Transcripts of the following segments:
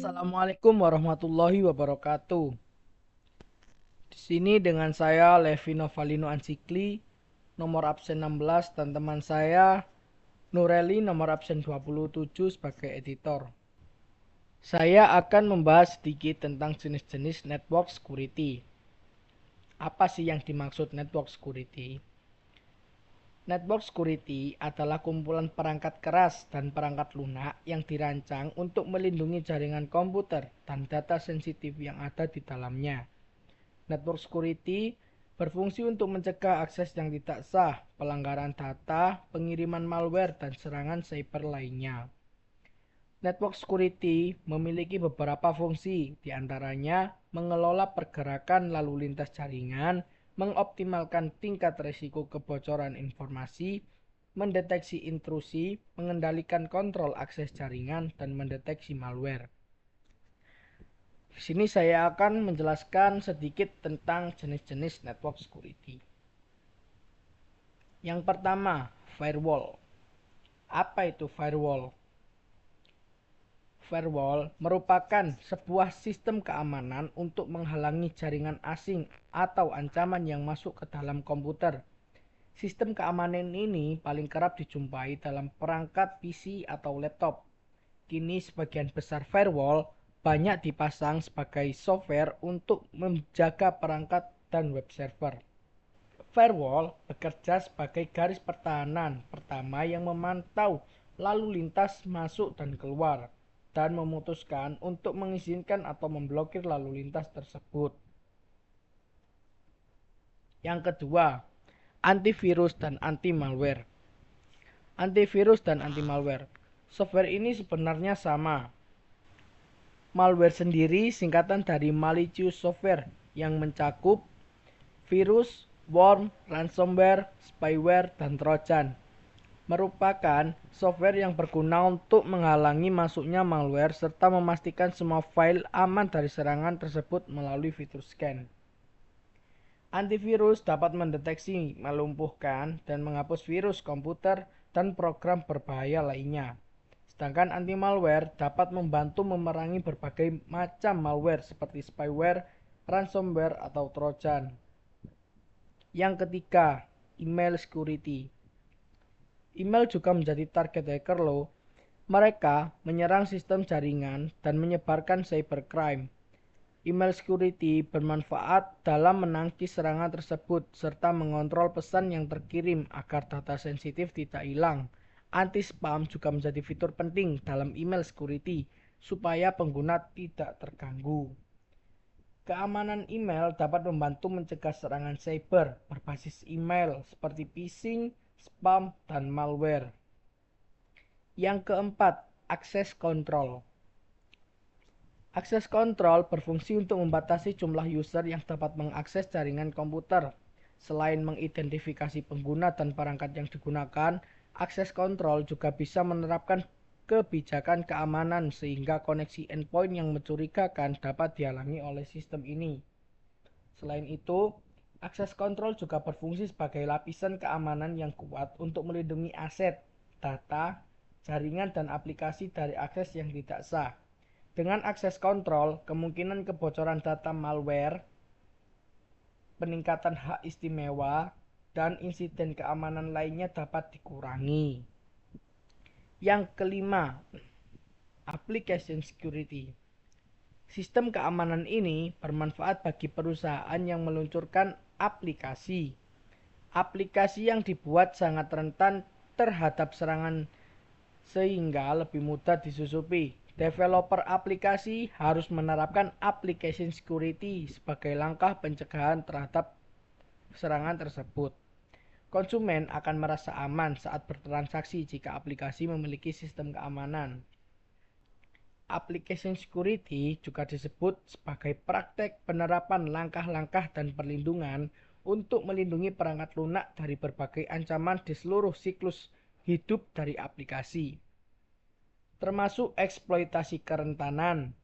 Assalamualaikum warahmatullahi wabarakatuh. Di sini dengan saya Levi Novalino Ansikli, nomor absen 16, dan teman saya Nureli, nomor absen 27 sebagai editor. Saya akan membahas sedikit tentang jenis-jenis network security. Apa sih yang dimaksud network security? Network security adalah kumpulan perangkat keras dan perangkat lunak yang dirancang untuk melindungi jaringan komputer dan data sensitif yang ada di dalamnya. Network security berfungsi untuk mencegah akses yang tidak sah, pelanggaran data, pengiriman malware, dan serangan cyber lainnya. Network security memiliki beberapa fungsi, diantaranya mengelola pergerakan lalu lintas jaringan, mengoptimalkan tingkat risiko kebocoran informasi, mendeteksi intrusi, mengendalikan kontrol akses jaringan, dan mendeteksi malware. Di sini saya akan menjelaskan sedikit tentang jenis-jenis network security. Yang pertama, firewall. Apa itu firewall? Firewall merupakan sebuah sistem keamanan untuk menghalangi jaringan asing atau ancaman yang masuk ke dalam komputer. Sistem keamanan ini paling kerap dijumpai dalam perangkat PC atau laptop. Kini sebagian besar firewall banyak dipasang sebagai software untuk menjaga perangkat dan web server. Firewall bekerja sebagai garis pertahanan pertama yang memantau lalu lintas masuk dan keluar dan memutuskan untuk mengizinkan atau memblokir lalu lintas tersebut. Yang kedua, antivirus dan anti-malware. Antivirus dan anti-malware. Software ini sebenarnya sama. Malware sendiri singkatan dari malicious software yang mencakup virus, worm, ransomware, spyware, dan trojan. Merupakan software yang berguna untuk menghalangi masuknya malware serta memastikan semua file aman dari serangan tersebut melalui fitur scan. Antivirus dapat mendeteksi, melumpuhkan, dan menghapus virus komputer dan program berbahaya lainnya. Sedangkan anti-malware dapat membantu memerangi berbagai macam malware seperti spyware, ransomware, atau trojan. Yang ketiga, email security. Email juga menjadi target hacker loh. Mereka menyerang sistem jaringan dan menyebarkan cybercrime. Email security bermanfaat dalam menangkis serangan tersebut serta mengontrol pesan yang terkirim agar data sensitif tidak hilang. Anti-spam juga menjadi fitur penting dalam email security supaya pengguna tidak terganggu. Keamanan email dapat membantu mencegah serangan cyber berbasis email seperti phishing, spam, dan malware. Yang keempat, akses kontrol. Akses kontrol berfungsi untuk membatasi jumlah user yang dapat mengakses jaringan komputer. Selain mengidentifikasi pengguna dan perangkat yang digunakan, akses kontrol juga bisa menerapkan kebijakan keamanan sehingga koneksi endpoint yang mencurigakan dapat dihalangi oleh sistem ini. Selain itu, akses kontrol juga berfungsi sebagai lapisan keamanan yang kuat untuk melindungi aset, data, jaringan, dan aplikasi dari akses yang tidak sah. Dengan akses kontrol, kemungkinan kebocoran data malware, peningkatan hak istimewa, dan insiden keamanan lainnya dapat dikurangi. Yang kelima, application security. Sistem keamanan ini bermanfaat bagi perusahaan yang meluncurkan aplikasi. Aplikasi yang dibuat sangat rentan terhadap serangan sehingga lebih mudah disusupi. Developer aplikasi harus menerapkan application security sebagai langkah pencegahan terhadap serangan tersebut. Konsumen akan merasa aman saat bertransaksi jika aplikasi memiliki sistem keamanan. Application security juga disebut sebagai praktek penerapan langkah-langkah dan perlindungan untuk melindungi perangkat lunak dari berbagai ancaman di seluruh siklus hidup dari aplikasi, termasuk eksploitasi kerentanan,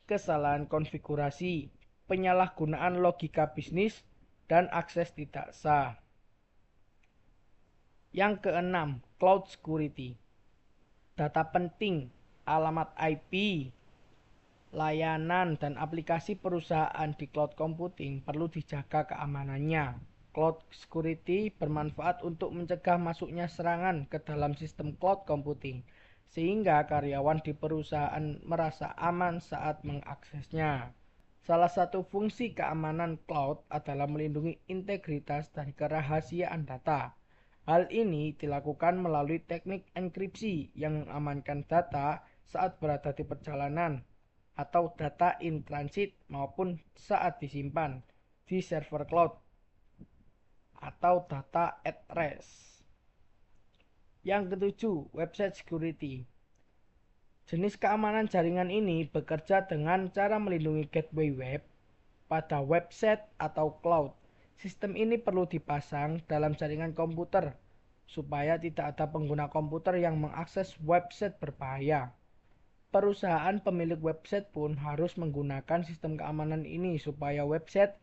kesalahan konfigurasi, penyalahgunaan logika bisnis, dan akses tidak sah. Yang keenam, cloud security. Data penting, alamat IP, layanan, dan aplikasi perusahaan di cloud computing perlu dijaga keamanannya. Cloud security bermanfaat untuk mencegah masuknya serangan ke dalam sistem cloud computing, sehingga karyawan di perusahaan merasa aman saat mengaksesnya. Salah satu fungsi keamanan cloud adalah melindungi integritas dan kerahasiaan data. Hal ini dilakukan melalui teknik enkripsi yang mengamankan data saat berada di perjalanan atau data in transit maupun saat disimpan di server cloud atau data at rest. Yang ketujuh, website security. Jenis keamanan jaringan ini bekerja dengan cara melindungi gateway web pada website atau cloud. Sistem ini perlu dipasang dalam jaringan komputer supaya tidak ada pengguna komputer yang mengakses website berbahaya. Perusahaan pemilik website pun harus menggunakan sistem keamanan ini supaya website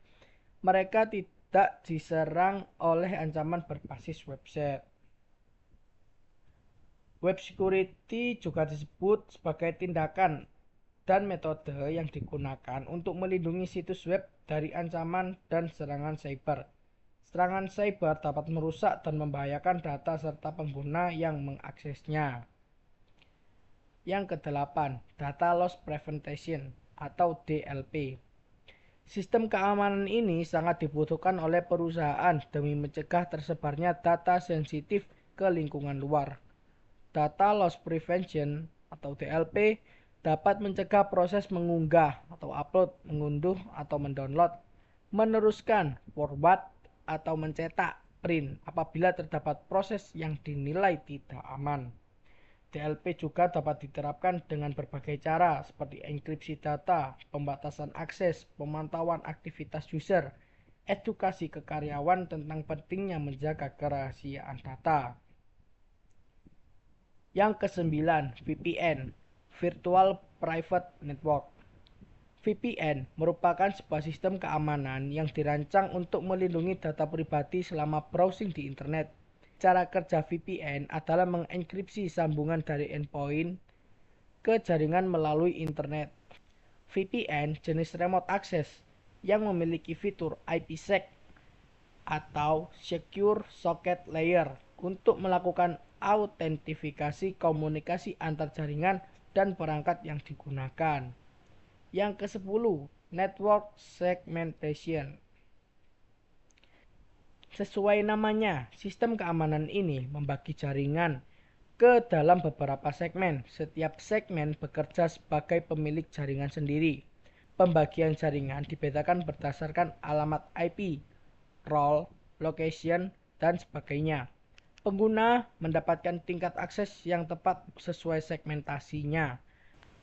mereka tidak diserang oleh ancaman berbasis website. Web security juga disebut sebagai tindakan dan metode yang digunakan untuk melindungi situs web dari ancaman dan serangan cyber. Serangan cyber dapat merusak dan membahayakan data serta pengguna yang mengaksesnya. Yang kedelapan, Data Loss Prevention atau DLP. Sistem keamanan ini sangat dibutuhkan oleh perusahaan demi mencegah tersebarnya data sensitif ke lingkungan luar. Data Loss Prevention atau DLP dapat mencegah proses mengunggah atau upload, mengunduh atau mendownload, meneruskan, forward, atau mencetak, print apabila terdapat proses yang dinilai tidak aman. DLP juga dapat diterapkan dengan berbagai cara seperti enkripsi data, pembatasan akses, pemantauan aktivitas user, edukasi ke karyawan tentang pentingnya menjaga kerahasiaan data. Yang kesembilan, VPN, Virtual Private Network. VPN merupakan sebuah sistem keamanan yang dirancang untuk melindungi data pribadi selama browsing di internet. Cara kerja VPN adalah mengenkripsi sambungan dari endpoint ke jaringan melalui internet. VPN jenis remote access yang memiliki fitur IPsec atau Secure Socket Layer untuk melakukan autentifikasi komunikasi antar jaringan dan perangkat yang digunakan. Yang ke-10, Network Segmentation. Sesuai namanya, sistem keamanan ini membagi jaringan ke dalam beberapa segmen. Setiap segmen bekerja sebagai pemilik jaringan sendiri. Pembagian jaringan dibedakan berdasarkan alamat IP, role, location, dan sebagainya. Pengguna mendapatkan tingkat akses yang tepat sesuai segmentasinya.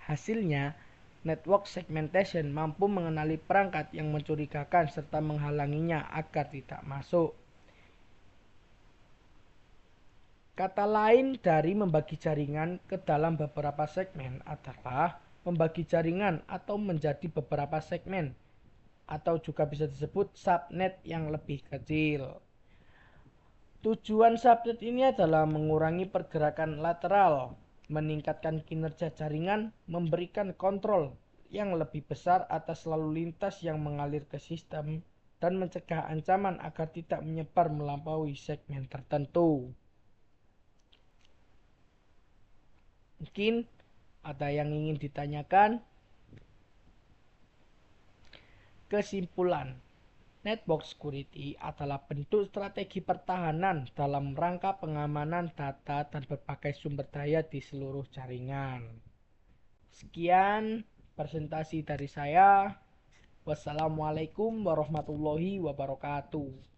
Hasilnya, network segmentation mampu mengenali perangkat yang mencurigakan serta menghalanginya agar tidak masuk. Kata lain dari membagi jaringan ke dalam beberapa segmen adalah membagi jaringan atau menjadi beberapa segmen, atau juga bisa disebut subnet yang lebih kecil. Tujuan subnet ini adalah mengurangi pergerakan lateral, meningkatkan kinerja jaringan, memberikan kontrol yang lebih besar atas lalu lintas yang mengalir ke sistem, dan mencegah ancaman agar tidak menyebar melampaui segmen tertentu. Mungkin ada yang ingin ditanyakan? Kesimpulan, network security adalah bentuk strategi pertahanan dalam rangka pengamanan data dan berbagai sumber daya di seluruh jaringan. Sekian presentasi dari saya. Wassalamualaikum warahmatullahi wabarakatuh.